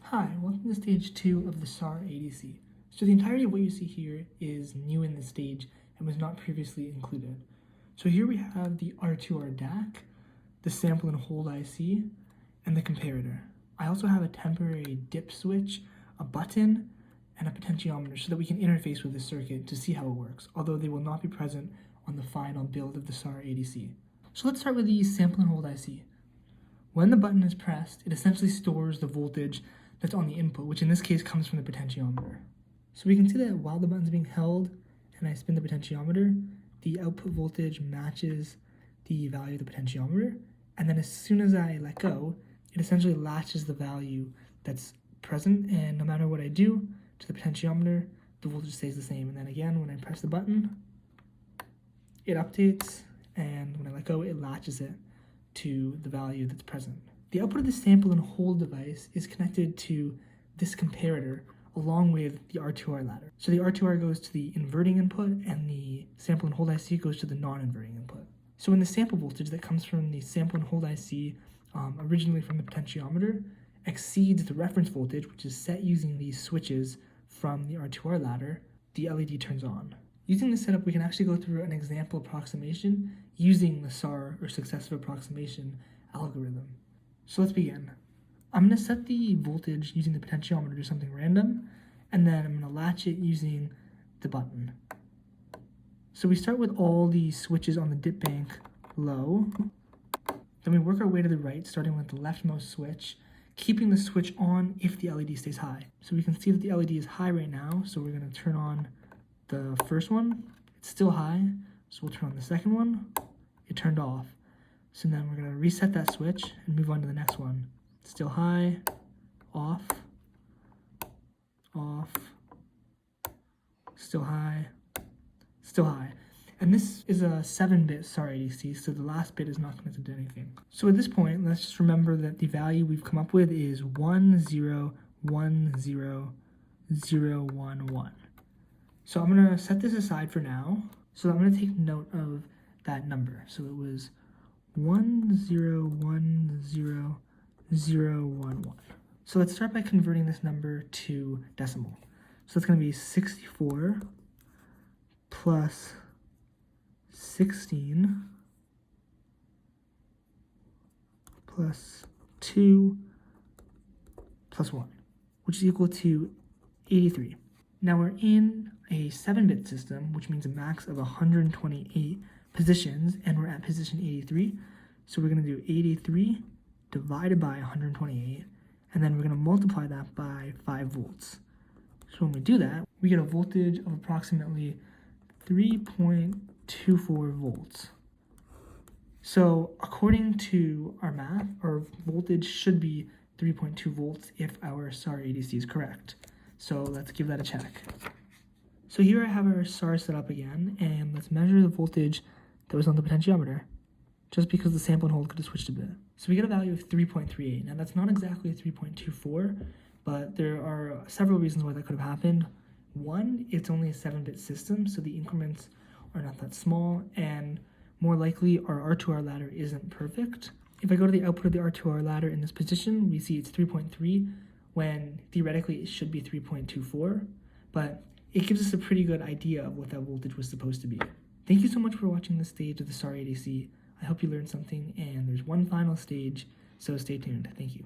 Hi, welcome to stage 2 of the SAR ADC. So the entirety of what you see here is new in this stage and was not previously included. So here we have the R2R DAC, the sample and hold IC, and the comparator. I also have a temporary dip switch, a button, and a potentiometer so that we can interface with this circuit to see how it works, although they will not be present on the final build of the SAR ADC. So let's start with the sample and hold IC. When the button is pressed, it essentially stores the voltage that's on the input, which in this case comes from the potentiometer. So we can see that while the button's being held and I spin the potentiometer, the output voltage matches the value of the potentiometer, and then as soon as I let go, it essentially latches the value that's present, and no matter what I do to the potentiometer, the voltage stays the same. And then again, when I press the button, it updates, and when I let go, it latches it to the value that's present. The output of the sample and hold device is connected to this comparator along with the R2R ladder. So the R2R goes to the inverting input and the sample and hold IC goes to the non-inverting input. So when the sample voltage that comes from the sample and hold IC, originally from the potentiometer, exceeds the reference voltage, which is set using these switches from the R2R ladder, the LED turns on. Using this setup, we can actually go through an example approximation using the SAR, or successive approximation, algorithm. So let's begin. I'm going to set the voltage using the potentiometer to something random, and then I'm going to latch it using the button. So we start with all the switches on the dip bank low. Then we work our way to the right, starting with the leftmost switch, keeping the switch on if the LED stays high. So we can see that the LED is high right now, so we're going to turn on the first one. It's still high, so we'll turn on the second one. It turned off. So then we're going to reset that switch and move on to the next one. Still high, off, off, still high, still high. And this is a 7-bit SAR ADC, so the last bit is not connected to anything. So at this point, let's just remember that the value we've come up with is 1010011. So I'm going to set this aside for now. So I'm going to take note of that number. So it was 1010011. So let's start by converting this number to decimal. So it's going to be 64 plus 16 plus 2 plus 1, which is equal to 83. Now we're in a 7-bit system, which means a max of 128 positions, and we're at position 83. So we're going to do 83 divided by 128, and then we're going to multiply that by 5 volts. So when we do that, we get a voltage of approximately 3.24 volts. So according to our math, our voltage should be 3.2 volts if our SAR ADC is correct. So let's give that a check. So here I have our SAR set up again, and let's measure the voltage that was on the potentiometer, just because the sample and hold could have switched a bit. So we get a value of 3.38. Now that's not exactly 3.24, but there are several reasons why that could have happened. One, it's only a 7-bit system, so the increments are not that small, and more likely our R2R ladder isn't perfect. If I go to the output of the R2R ladder in this position, we see it's 3.3, when theoretically it should be 3.24, but it gives us a pretty good idea of what that voltage was supposed to be. Thank you so much for watching this stage of the SAR ADC. I hope you learned something, and there's one final stage, so stay tuned. Thank you.